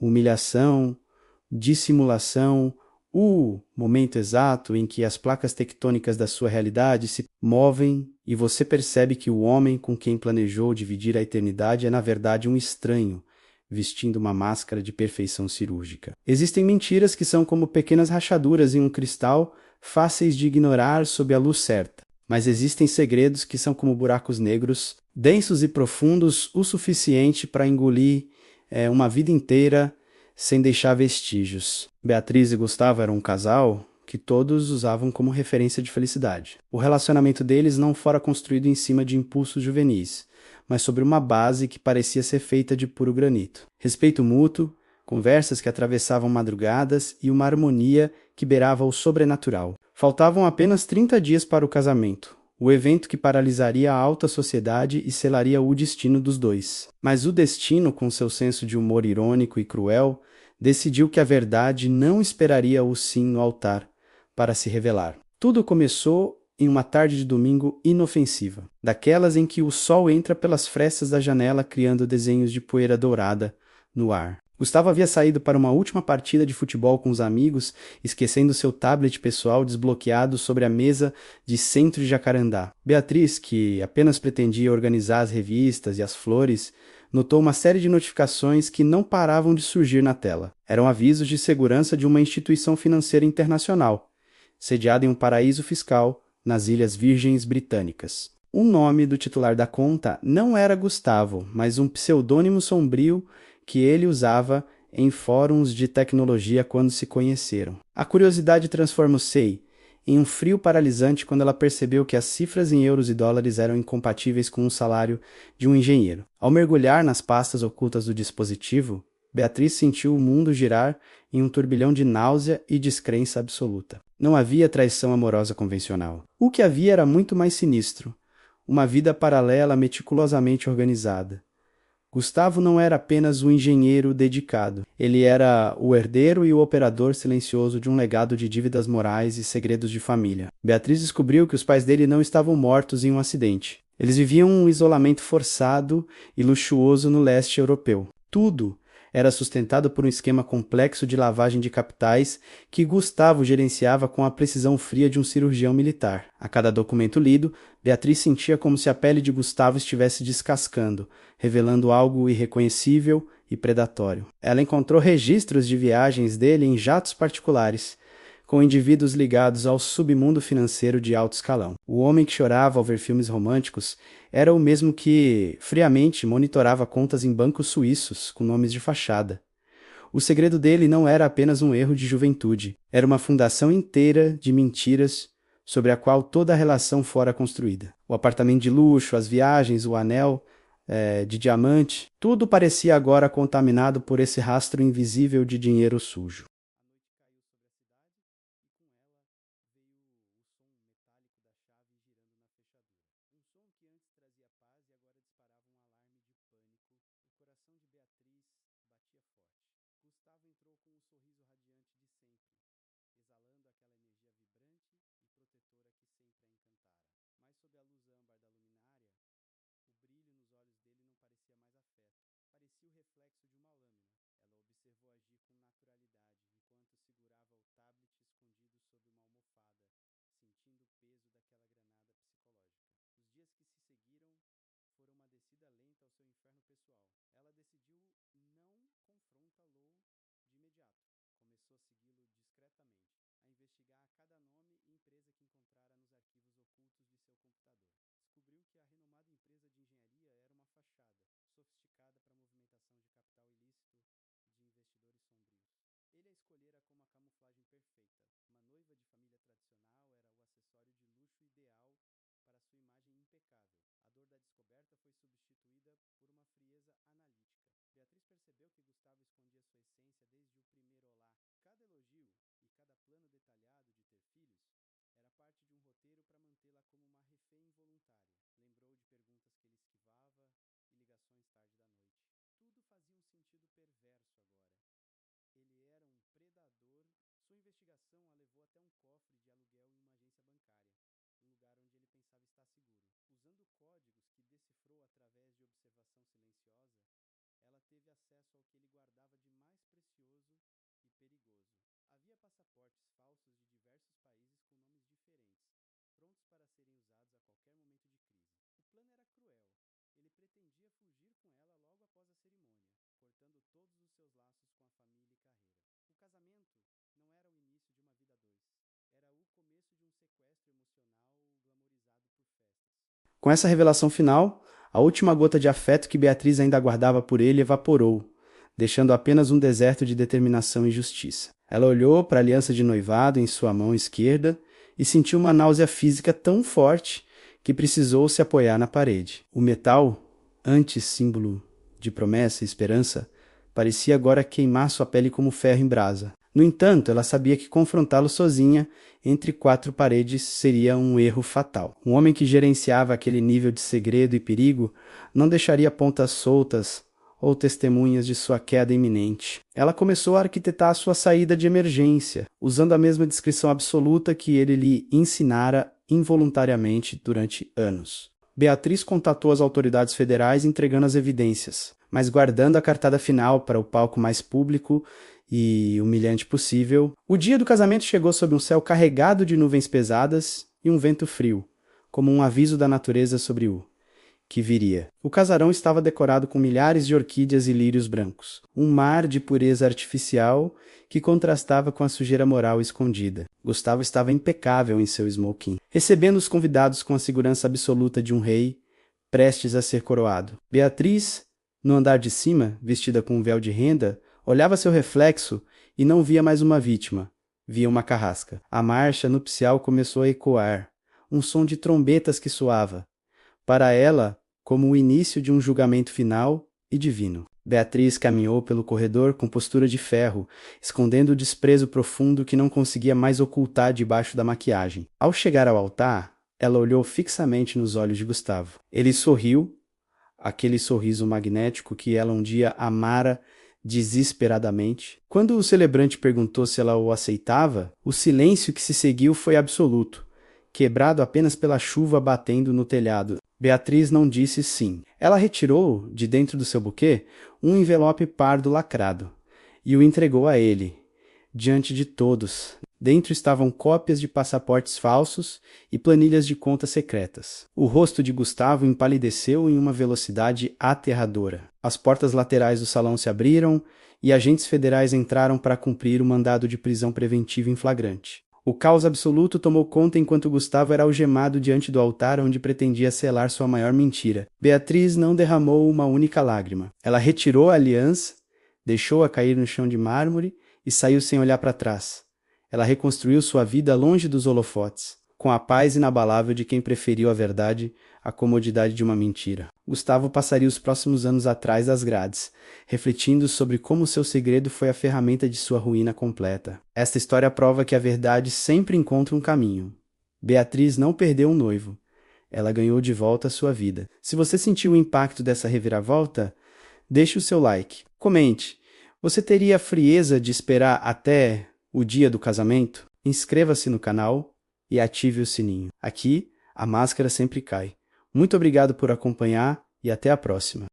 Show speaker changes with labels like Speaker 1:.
Speaker 1: humilhação, dissimulação, o momento exato em que as placas tectônicas da sua realidade se movem e você percebe que o homem com quem planejou dividir a eternidade é na verdade um estranho, vestindo uma máscara de perfeição cirúrgica. Existem mentiras que são como pequenas rachaduras em um cristal, fáceis de ignorar sob a luz certa. Mas existem segredos que são como buracos negros, densos e profundos o suficiente para engolir uma vida inteira sem deixar vestígios. Beatriz e Gustavo eram um casal que todos usavam como referência de felicidade. O relacionamento deles não fora construído em cima de impulsos juvenis, mas sobre uma base que parecia ser feita de puro granito. Respeito mútuo, conversas que atravessavam madrugadas e uma harmonia que beirava o sobrenatural. Faltavam apenas 30 dias para o casamento, o evento que paralisaria a alta sociedade e selaria o destino dos dois. Mas o destino, com seu senso de humor irônico e cruel, decidiu que a verdade não esperaria o sim no altar para se revelar. Tudo começou em uma tarde de domingo inofensiva, daquelas em que o sol entra pelas frestas da janela criando desenhos de poeira dourada no ar. Gustavo havia saído para uma última partida de futebol com os amigos, esquecendo seu tablet pessoal desbloqueado sobre a mesa de centro de Jacarandá. Beatriz, que apenas pretendia organizar as revistas e as flores, notou uma série de notificações que não paravam de surgir na tela. Eram avisos de segurança de uma instituição financeira internacional, sediada em um paraíso fiscal nas Ilhas Virgens Britânicas. O nome do titular da conta não era Gustavo, mas um pseudônimo sombrio que ele usava em fóruns de tecnologia quando se conheceram. A curiosidade transforma o Sei em um frio paralisante quando ela percebeu que as cifras em euros e dólares eram incompatíveis com o salário de um engenheiro. Ao mergulhar nas pastas ocultas do dispositivo, Beatriz sentiu o mundo girar em um turbilhão de náusea e descrença absoluta. Não havia traição amorosa convencional. O que havia era muito mais sinistro. Uma vida paralela meticulosamente organizada. Gustavo não era apenas um engenheiro dedicado. Ele era o herdeiro e o operador silencioso de um legado de dívidas morais e segredos de família. Beatriz descobriu que os pais dele não estavam mortos em um acidente. Eles viviam um isolamento forçado e luxuoso no leste europeu. Tudo era sustentado por um esquema complexo de lavagem de capitais que Gustavo gerenciava com a precisão fria de um cirurgião militar. A cada documento lido, Beatriz sentia como se a pele de Gustavo estivesse descascando, revelando algo irreconhecível e predatório. Ela encontrou registros de viagens dele em jatos particulares, com indivíduos ligados ao submundo financeiro de alto escalão. O homem que chorava ao ver filmes românticos era o mesmo que, friamente, monitorava contas em bancos suíços com nomes de fachada. O segredo dele não era apenas um erro de juventude, era uma fundação inteira de mentiras sobre a qual toda a relação fora construída. O apartamento de luxo, as viagens, o anel de diamante, tudo parecia agora contaminado por esse rastro invisível de dinheiro sujo. passaportes falsos de diversos países com nomes diferentes, prontos para serem usados a qualquer momento de crise. O plano era cruel. Ele pretendia fugir com ela logo após a cerimônia, cortando todos os seus laços com a família e carreira. O casamento não era o início de uma vida a dois. Era o começo de um sequestro emocional glamorizado por festas. Com essa revelação final, a última gota de afeto que Beatriz ainda guardava por ele evaporou, deixando apenas um deserto de determinação e justiça. Ela olhou para a aliança de noivado em sua mão esquerda e sentiu uma náusea física tão forte que precisou se apoiar na parede. O metal, antes símbolo de promessa e esperança, parecia agora queimar sua pele como ferro em brasa. No entanto, ela sabia que confrontá-lo sozinha, entre quatro paredes, seria um erro fatal. Um homem que gerenciava aquele nível de segredo e perigo não deixaria pontas soltas ou testemunhas de sua queda iminente. Ela começou a arquitetar sua saída de emergência, usando a mesma descrição absoluta que ele lhe ensinara involuntariamente durante anos. Beatriz contatou as autoridades federais entregando as evidências, mas guardando a cartada final para o palco mais público e humilhante possível. O dia do casamento chegou sob um céu carregado de nuvens pesadas e um vento frio, como um aviso da natureza sobre o que viria. O casarão estava decorado com milhares de orquídeas e lírios brancos, um mar de pureza artificial que contrastava com a sujeira moral escondida. Gustavo estava impecável em seu smoking, recebendo os convidados com a segurança absoluta de um rei prestes a ser coroado. Beatriz, no andar de cima, vestida com um véu de renda, olhava seu reflexo e não via mais uma vítima, via uma carrasca. A marcha nupcial começou a ecoar, um som de trombetas que soava. Para ela, como o início de um julgamento final e divino. Beatriz caminhou pelo corredor com postura de ferro, escondendo o desprezo profundo que não conseguia mais ocultar debaixo da maquiagem. Ao chegar ao altar, ela olhou fixamente nos olhos de Gustavo. Ele sorriu, aquele sorriso magnético que ela um dia amara desesperadamente. Quando o celebrante perguntou se ela o aceitava, o silêncio que se seguiu foi absoluto, quebrado apenas pela chuva batendo no telhado. Beatriz não disse sim. Ela retirou, de dentro do seu buquê, um envelope pardo lacrado e o entregou a ele, diante de todos. Dentro estavam cópias de passaportes falsos e planilhas de contas secretas. O rosto de Gustavo empalideceu em uma velocidade aterradora. As portas laterais do salão se abriram e agentes federais entraram para cumprir o mandado de prisão preventiva em flagrante. O caos absoluto tomou conta enquanto Gustavo era algemado diante do altar onde pretendia selar sua maior mentira. Beatriz não derramou uma única lágrima. Ela retirou a aliança, deixou-a cair no chão de mármore e saiu sem olhar para trás. Ela reconstruiu sua vida longe dos holofotes, com a paz inabalável de quem preferiu a verdade à comodidade de uma mentira. Gustavo passaria os próximos anos atrás das grades, refletindo sobre como seu segredo foi a ferramenta de sua ruína completa. Esta história prova que a verdade sempre encontra um caminho. Beatriz não perdeu um noivo. Ela ganhou de volta a sua vida. Se você sentiu o impacto dessa reviravolta, deixe o seu like. Comente. Você teria a frieza de esperar até o dia do casamento? Inscreva-se no canal e ative o sininho. Aqui, a máscara sempre cai. Muito obrigado por acompanhar e até a próxima.